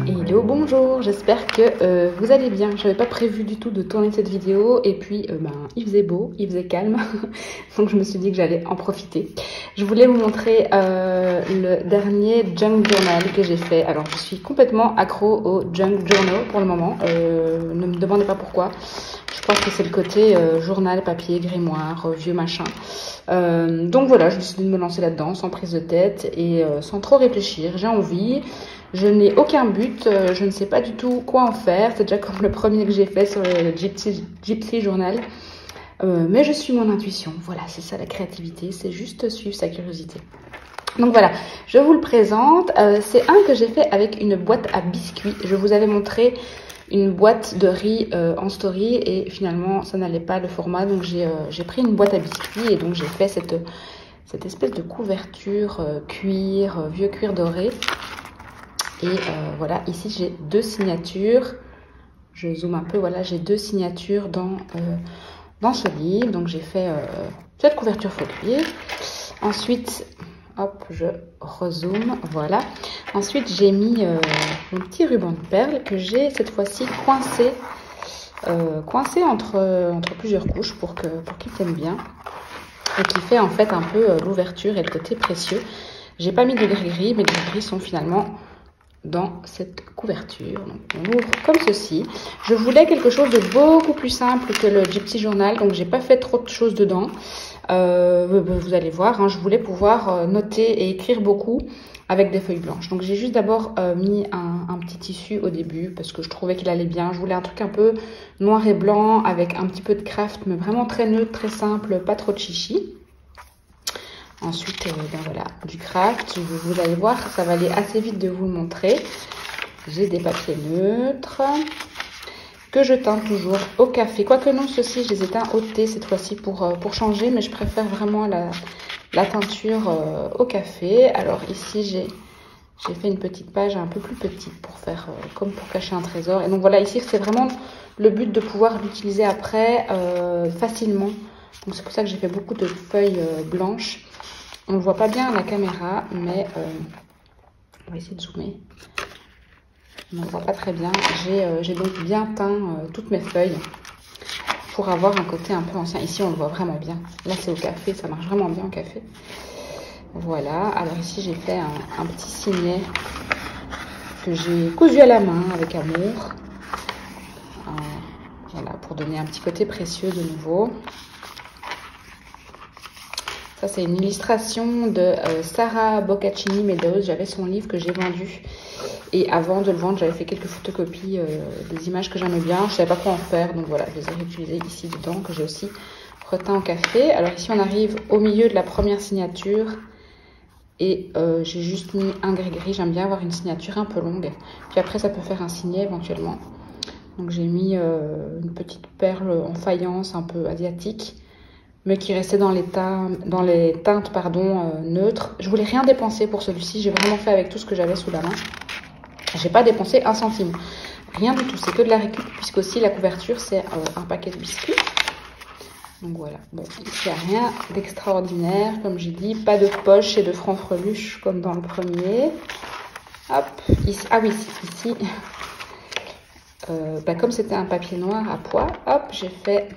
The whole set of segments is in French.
Hello, bonjour, j'espère que vous allez bien. Je n'avais pas prévu du tout de tourner cette vidéo et puis il faisait beau, il faisait calme, donc je me suis dit que j'allais en profiter. Je voulais vous montrer le dernier junk journal que j'ai fait. Alors je suis complètement accro au junk journal pour le moment, ne me demandez pas pourquoi. Je pense que c'est le côté journal, papier, grimoire, vieux machin. Donc voilà, je me suis dit de me lancer là-dedans sans prise de tête et sans trop réfléchir. J'ai envie. Je n'ai aucun but, je ne sais pas du tout quoi en faire. C'est déjà comme le premier que j'ai fait sur le Gypsy Journal. Mais je suis mon intuition. Voilà, c'est ça la créativité, c'est juste suivre sa curiosité. Donc voilà, je vous le présente. C'est un que j'ai fait avec une boîte à biscuits. Je vous avais montré une boîte de riz en story et finalement ça n'allait pas le format. Donc j'ai pris une boîte à biscuits et donc j'ai fait cette espèce de couverture cuir, vieux cuir doré. Et voilà, ici j'ai deux signatures. Je zoome un peu, voilà, j'ai deux signatures dans ce livre. Donc j'ai fait cette couverture faux cuir. Ensuite, hop, je rezoome, voilà. Ensuite, j'ai mis mon petit ruban de perles que j'ai cette fois-ci coincé entre plusieurs couches pour qu'il tienne bien. Et qui fait en fait un peu l'ouverture et le côté précieux. J'ai pas mis de gris-gris, mais les gris sont finalement dans cette couverture. Donc on ouvre comme ceci. Je voulais quelque chose de beaucoup plus simple que le Gypsy Journal, donc j'ai pas fait trop de choses dedans. Vous allez voir, hein, je voulais pouvoir noter et écrire beaucoup avec des feuilles blanches. Donc j'ai juste d'abord mis un petit tissu au début parce que je trouvais qu'il allait bien. Je voulais un truc un peu noir et blanc avec un petit peu de craft, mais vraiment très neutre, très simple, pas trop de chichi. Ensuite, voilà, du craft. Vous allez voir, ça va aller assez vite de vous le montrer. J'ai des papiers neutres que je teins toujours au café. Quoique non, ceux-ci, je les ai teints au thé cette fois-ci pour changer, mais je préfère vraiment la teinture au café. Alors ici, j'ai fait une petite page un peu plus petite pour faire comme pour cacher un trésor. Et donc voilà, ici, c'est vraiment le but de pouvoir l'utiliser après facilement. Donc c'est pour ça que j'ai fait beaucoup de feuilles blanches. On ne voit pas bien à la caméra, mais on va essayer de zoomer. On ne voit pas très bien. J'ai donc bien teint toutes mes feuilles pour avoir un côté un peu ancien. Ici, on le voit vraiment bien. Là, c'est au café, ça marche vraiment bien au café. Voilà. Alors ici, j'ai fait un petit signet que j'ai cousu à la main avec amour. Voilà, pour donner un petit côté précieux de nouveau. Ça, c'est une illustration de Sarah Boccaccini Meadows. J'avais son livre que j'ai vendu. Et avant de le vendre, j'avais fait quelques photocopies des images que j'aimais bien. Je ne savais pas quoi en faire. Donc voilà, je les ai réutilisées ici dedans, que j'ai aussi reteint au café. Alors ici, on arrive au milieu de la première signature. Et j'ai juste mis un gris-gris. J'aime bien avoir une signature un peu longue. Puis après, ça peut faire un signet éventuellement. Donc j'ai mis une petite perle en faïence un peu asiatique, mais qui restait dans les teintes neutres. Je voulais rien dépenser pour celui-ci. J'ai vraiment fait avec tout ce que j'avais sous la main. J'ai pas dépensé un centime. Rien du tout. C'est que de la récup, puisqu'aussi la couverture, c'est un paquet de biscuits. Donc voilà. Bon, il n'y a rien d'extraordinaire. Comme j'ai dit, pas de poche et de francs-freluches comme dans le premier. Hop. Ici, ah oui, ici. Comme c'était un papier noir à pois, hop, j'ai fait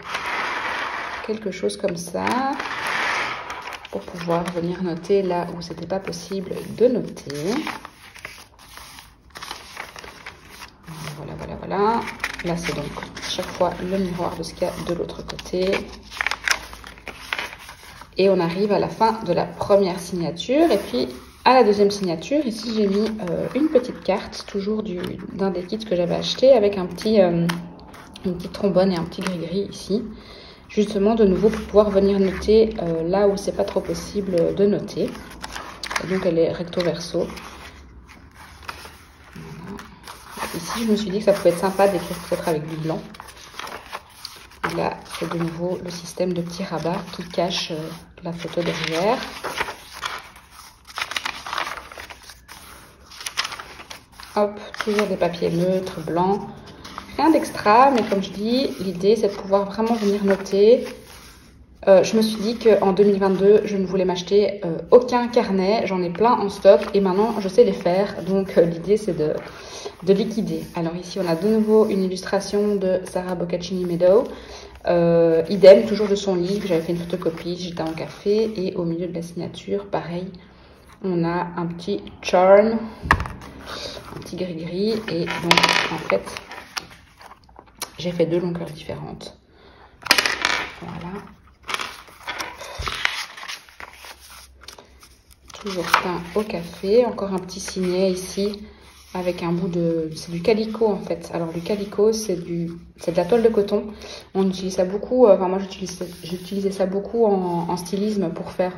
quelque chose comme ça pour pouvoir venir noter là où c'était pas possible de noter. Voilà. Là, c'est donc chaque fois le miroir de ce qu'il y a de l'autre côté. Et on arrive à la fin de la première signature. Et puis, à la deuxième signature, ici, j'ai mis une petite carte, toujours d'un des kits que j'avais acheté, avec une petite trombone et un petit gris-gris ici. Justement, de nouveau, pour pouvoir venir noter là où c'est pas trop possible de noter. Et donc, elle est recto-verso. Voilà. Ici, je me suis dit que ça pouvait être sympa d'écrire peut-être avec du blanc. Et là, c'est de nouveau le système de petits rabats qui cache la photo derrière. Hop, toujours des papiers neutres, blancs. Rien d'extra, mais comme je dis, l'idée c'est de pouvoir vraiment venir noter Je me suis dit qu'en 2022, je ne voulais m'acheter aucun carnet. J'en ai plein en stock et maintenant, je sais les faire. Donc, l'idée, c'est de liquider. Alors ici, on a de nouveau une illustration de Sarah Boccaccini Meadow. Idem, toujours de son livre. J'avais fait une photocopie, j'étais en café. Et au milieu de la signature, pareil, on a un petit charm, un petit gris-gris. Et donc, en fait, j'ai fait 2 longueurs différentes. Voilà. Toujours peint au café. Encore un petit signet ici avec un bout de... C'est du calicot en fait. Alors le calicot, c'est de la toile de coton. On utilise ça beaucoup. Enfin moi j'utilisais ça beaucoup en stylisme pour faire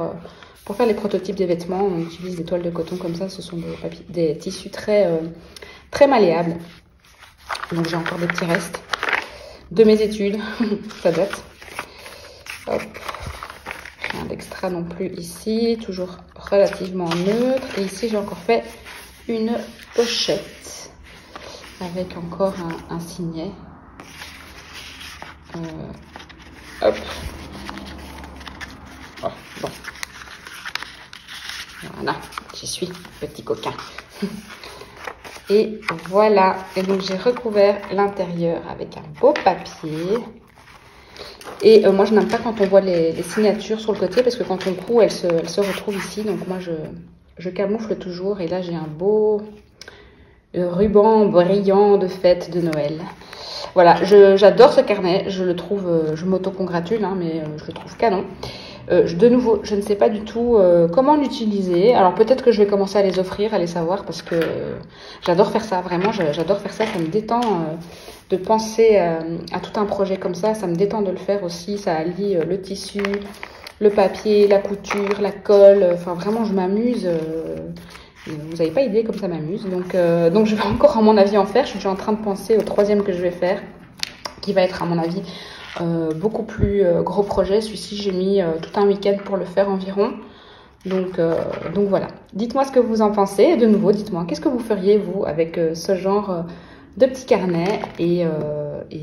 les prototypes des vêtements. On utilise des toiles de coton comme ça. Ce sont des tissus très malléables. Donc j'ai encore des petits restes de mes études. Ça date. Hop. Rien d'extra non plus ici. Toujours relativement neutre. Et ici j'ai encore fait une pochette avec encore un signet. Hop. Oh, bon. Voilà, j'y suis, petit coquin. Et voilà. Et donc j'ai recouvert l'intérieur avec un beau papier. Et moi je n'aime pas quand on voit les signatures sur le côté parce que quand on coud, elles se retrouvent ici. Donc moi je camoufle toujours. Et là j'ai un beau ruban brillant de fête de Noël. Voilà, j'adore ce carnet. Je le trouve, je m'auto-congratule, hein, mais je le trouve canon. De nouveau, je ne sais pas du tout comment l'utiliser. Alors peut-être que je vais commencer à les offrir, à les savoir, parce que j'adore faire ça. Vraiment, j'adore faire ça. Ça me détend de penser à tout un projet comme ça. Ça me détend de le faire aussi. Ça allie le tissu, le papier, la couture, la colle. Enfin, vraiment, je m'amuse. Vous n'avez pas idée comme ça m'amuse. Donc je vais encore, à mon avis, en faire. Je suis déjà en train de penser au 3e que je vais faire, qui va être, à mon avis, beaucoup plus gros projet. Celui-ci, j'ai mis tout un week-end pour le faire environ. Donc voilà. Dites-moi ce que vous en pensez. Et de nouveau, dites-moi, qu'est-ce que vous feriez, vous, avec ce genre de petits carnets et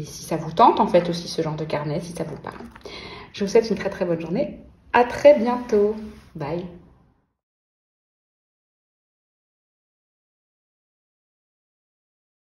si ça vous tente, en fait, aussi, ce genre de carnet, si ça vous parle. Je vous souhaite une très très bonne journée. À très bientôt. Bye.